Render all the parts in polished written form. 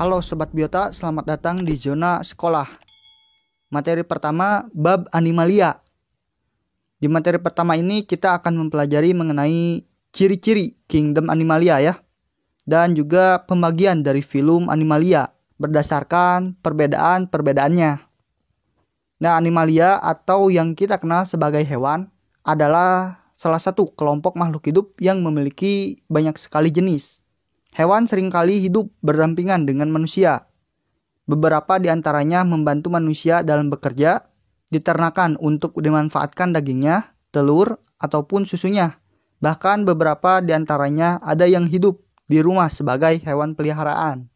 Halo Sobat Biota, selamat datang di Zona Sekolah. Materi pertama, bab Animalia. Di materi pertama ini kita akan mempelajari mengenai ciri-ciri Kingdom Animalia ya. Dan juga pembagian dari film Animalia berdasarkan perbedaan-perbedaannya. Nah, Animalia atau yang kita kenal sebagai hewan adalah salah satu kelompok makhluk hidup yang memiliki banyak sekali jenis. Hewan seringkali hidup berdampingan dengan manusia. Beberapa di antaranya membantu manusia dalam bekerja, diternakan untuk dimanfaatkan dagingnya, telur, ataupun susunya. Bahkan beberapa di antaranya ada yang hidup di rumah sebagai hewan peliharaan.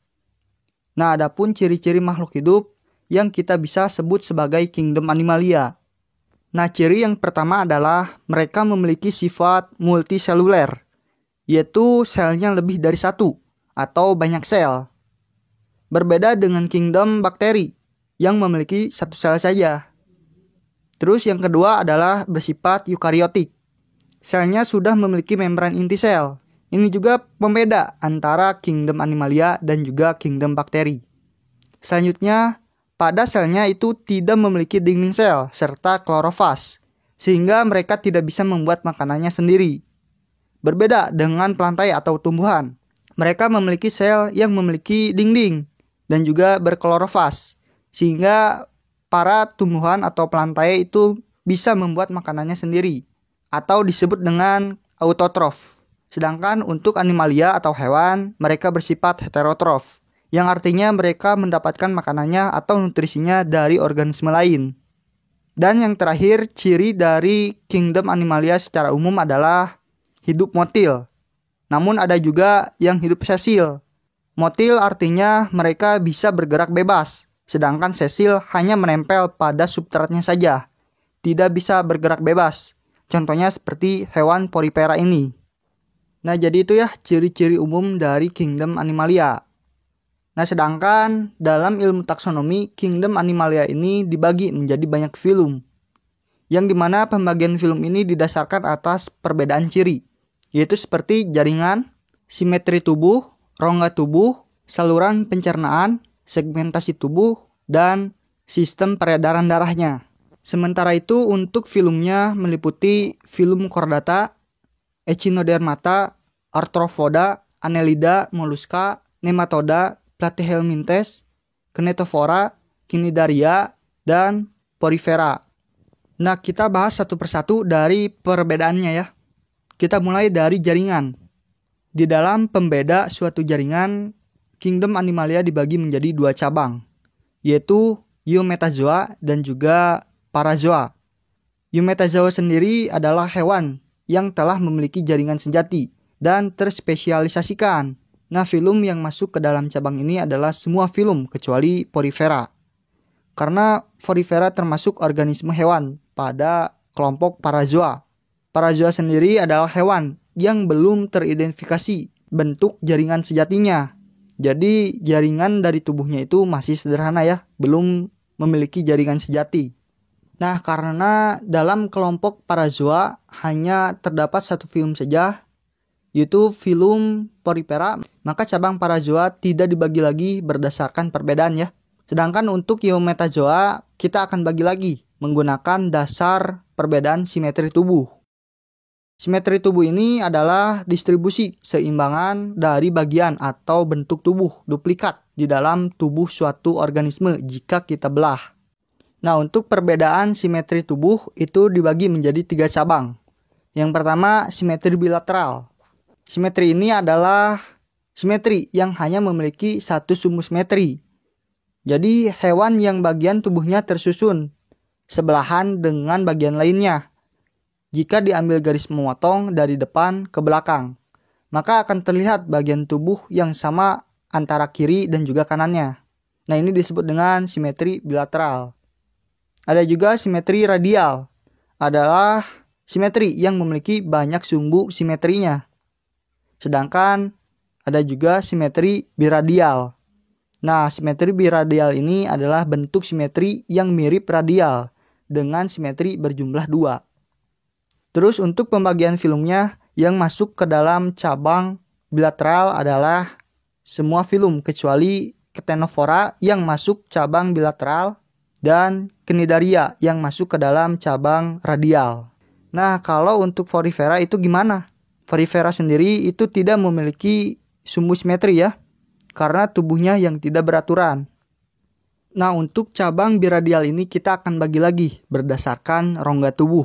Nah, adapun ciri-ciri makhluk hidup yang kita bisa sebut sebagai Kingdom Animalia. Nah, ciri yang pertama adalah mereka memiliki sifat multiseluler, yaitu selnya lebih dari satu atau banyak sel. Berbeda dengan kingdom bakteri yang memiliki satu sel saja. Terus yang kedua adalah bersifat eukariotik. Selnya sudah memiliki membran inti sel. Ini juga pembeda antara kingdom Animalia dan juga kingdom bakteri. Selanjutnya, pada selnya itu tidak memiliki dinding sel serta klorofas, sehingga mereka tidak bisa membuat makanannya sendiri. Berbeda dengan plantae atau tumbuhan, mereka memiliki sel yang memiliki dinding dan juga berklorofas, sehingga para tumbuhan atau plantae itu bisa membuat makanannya sendiri, atau disebut dengan autotrof. Sedangkan untuk Animalia atau hewan, mereka bersifat heterotrof, yang artinya mereka mendapatkan makanannya atau nutrisinya dari organisme lain. Dan yang terakhir, ciri dari Kingdom Animalia secara umum adalah hidup motil. Namun ada juga yang hidup sesil. Motil artinya mereka bisa bergerak bebas, sedangkan sesil hanya menempel pada substratnya saja, tidak bisa bergerak bebas. Contohnya seperti hewan porifera ini. Nah, jadi itu ya ciri-ciri umum dari Kingdom Animalia. Nah, sedangkan dalam ilmu taksonomi, Kingdom Animalia ini dibagi menjadi banyak filum, yang dimana pembagian film ini didasarkan atas perbedaan ciri, yaitu seperti jaringan, simetri tubuh, rongga tubuh, saluran pencernaan, segmentasi tubuh, dan sistem peredaran darahnya. Sementara itu untuk filmnya meliputi film chordata, echinodermata, arthropoda, annelida, molluska, nematoda, platyhelminthes, kinetophora, cnidaria, dan porifera. Nah, kita bahas satu persatu dari perbedaannya ya. Kita mulai dari jaringan. Di dalam pembeda suatu jaringan, Kingdom Animalia dibagi menjadi dua cabang, yaitu Eumetazoa dan juga Parazoa. Eumetazoa sendiri adalah hewan yang telah memiliki jaringan sejati dan terspesialisasikan. Nah, film yang masuk ke dalam cabang ini adalah semua film kecuali porifera. Karena porifera termasuk organisme hewan pada kelompok Parazoa. Parazoa sendiri adalah hewan yang belum teridentifikasi bentuk jaringan sejatinya. Jadi jaringan dari tubuhnya itu masih sederhana ya, belum memiliki jaringan sejati. Nah, karena dalam kelompok Parazoa hanya terdapat satu film saja, yaitu film porifera, maka cabang Parazoa tidak dibagi lagi berdasarkan perbedaan ya. Sedangkan untuk Eumetazoa kita akan bagi lagi menggunakan dasar perbedaan simetri tubuh. Simetri tubuh ini adalah distribusi seimbangan dari bagian atau bentuk tubuh duplikat di dalam tubuh suatu organisme jika kita belah. Nah, untuk perbedaan simetri tubuh itu dibagi menjadi 3 cabang. Yang pertama, simetri bilateral. Simetri ini adalah simetri yang hanya memiliki satu sumbu simetri. Jadi hewan yang bagian tubuhnya tersusun sebelahan dengan bagian lainnya. Jika diambil garis memotong dari depan ke belakang, maka akan terlihat bagian tubuh yang sama antara kiri dan juga kanannya. Nah, ini disebut dengan simetri bilateral. Ada juga simetri radial. Adalah simetri yang memiliki banyak sumbu simetrinya. Sedangkan ada juga simetri biradial. Nah, simetri biradial ini adalah bentuk simetri yang mirip radial dengan simetri berjumlah 2. Terus untuk pembagian filmnya yang masuk ke dalam cabang bilateral adalah semua film kecuali Ctenophora yang masuk cabang bilateral, dan Cnidaria yang masuk ke dalam cabang radial. Nah, kalau untuk Porifera itu gimana? Porifera sendiri itu tidak memiliki sumbu simetri ya, karena tubuhnya yang tidak beraturan. Nah, untuk cabang biradial ini kita akan bagi lagi berdasarkan rongga tubuh.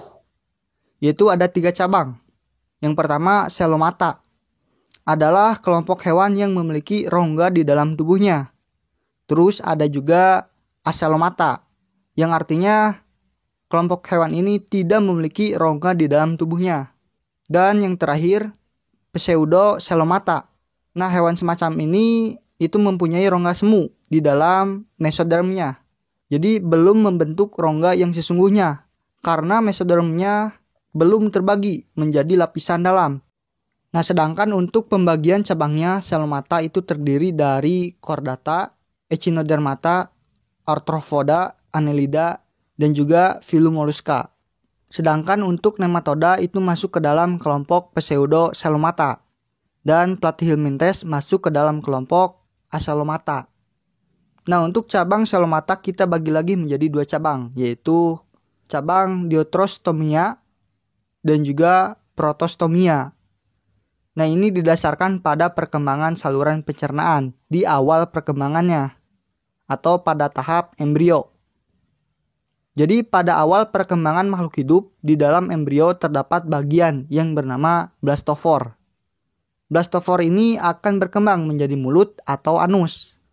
Yaitu ada 3 cabang. Yang pertama, Coelomata. Adalah kelompok hewan yang memiliki rongga di dalam tubuhnya. Terus ada juga Acelomata, yang artinya kelompok hewan ini tidak memiliki rongga di dalam tubuhnya. Dan yang terakhir, Pseudocoelomata. Nah, hewan semacam ini itu mempunyai rongga semu di dalam mesodermnya. Jadi belum membentuk rongga yang sesungguhnya karena mesodermnya belum terbagi menjadi lapisan dalam. Nah, sedangkan untuk pembagian cabangnya, Coelomata itu terdiri dari Chordata, Echinodermata, Arthropoda, Annelida, dan juga Phylum Mollusca. Sedangkan untuk Nematoda itu masuk ke dalam kelompok Pseudocoelomata dan Platyhelminthes masuk ke dalam kelompok Acelomata. Nah, untuk cabang Coelomata kita bagi lagi menjadi 2 cabang, yaitu cabang Diotrostomia dan juga Protostomia. Nah, ini didasarkan pada perkembangan saluran pencernaan di awal perkembangannya atau pada tahap embrio. Jadi pada awal perkembangan makhluk hidup, di dalam embrio terdapat bagian yang bernama blastophore. Blastophore ini akan berkembang menjadi mulut atau anus.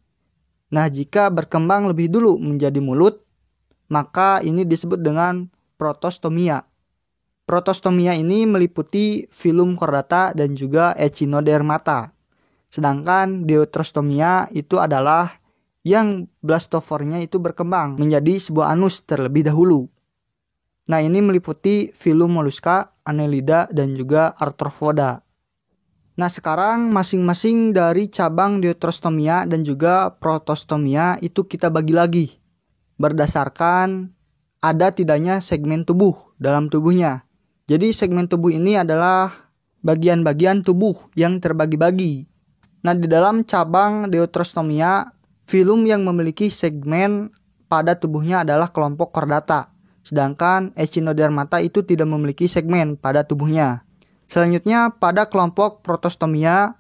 Nah, jika berkembang lebih dulu menjadi mulut, maka ini disebut dengan protostomia. Protostomia ini meliputi Phylum Chordata dan juga Echinodermata. Sedangkan Diotrostomia itu adalah yang blastophore-nya itu berkembang menjadi sebuah anus terlebih dahulu. Nah, ini meliputi Phylum Mollusca, Annelida, dan juga Arthropoda. Nah, sekarang masing-masing dari cabang Diotrostomia dan juga Protostomia itu kita bagi lagi berdasarkan ada tidaknya segmen tubuh dalam tubuhnya. Jadi segmen tubuh ini adalah bagian-bagian tubuh yang terbagi-bagi. Nah, di dalam cabang Diotrostomia, filum yang memiliki segmen pada tubuhnya adalah kelompok Chordata. Sedangkan Echinodermata itu tidak memiliki segmen pada tubuhnya. Selanjutnya pada kelompok Protostomia,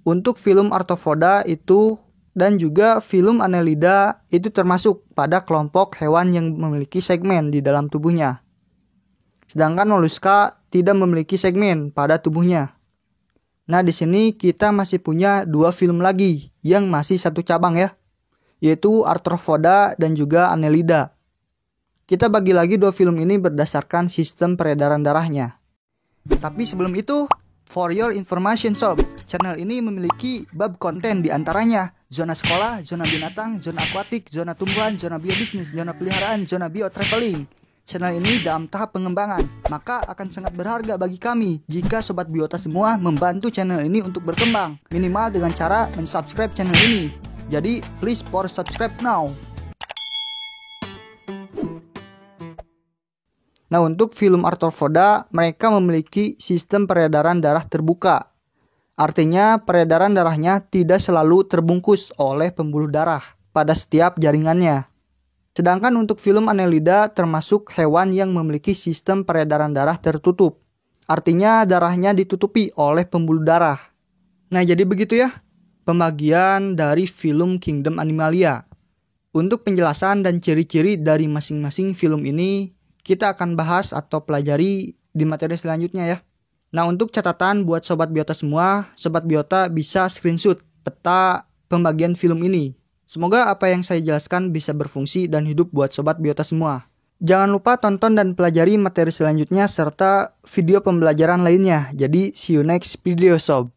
untuk Phylum Arthropoda itu dan juga Phylum Annelida itu termasuk pada kelompok hewan yang memiliki segmen di dalam tubuhnya. Sedangkan Mollusca tidak memiliki segmen pada tubuhnya. Nah, di sini kita masih punya 2 phylum lagi yang masih satu cabang ya, yaitu Arthropoda dan juga Annelida. Kita bagi lagi 2 phylum ini berdasarkan sistem peredaran darahnya. Tapi sebelum itu, for your information sob, channel ini memiliki bab konten di antaranya zona sekolah, zona binatang, zona akuatik, zona tumbuhan, zona biobisnis, zona peliharaan, zona biotraveling. Channel ini dalam tahap pengembangan, maka akan sangat berharga bagi kami jika sobat biota semua membantu channel ini untuk berkembang, minimal dengan cara mensubscribe channel ini. Jadi, please for subscribe now. Nah, untuk Phylum Arthropoda, mereka memiliki sistem peredaran darah terbuka. Artinya, peredaran darahnya tidak selalu terbungkus oleh pembuluh darah pada setiap jaringannya. Sedangkan untuk Phylum Annelida termasuk hewan yang memiliki sistem peredaran darah tertutup. Artinya, darahnya ditutupi oleh pembuluh darah. Nah, jadi begitu ya pembagian dari Phylum Kingdom Animalia. Untuk penjelasan dan ciri-ciri dari masing-masing phylum ini, kita akan bahas atau pelajari di materi selanjutnya ya. Nah, untuk catatan buat sobat biota semua, sobat biota bisa screenshot peta pembagian film ini. Semoga apa yang saya jelaskan bisa berfungsi dan hidup buat sobat biota semua. Jangan lupa tonton dan pelajari materi selanjutnya serta video pembelajaran lainnya. Jadi, see you next video sob.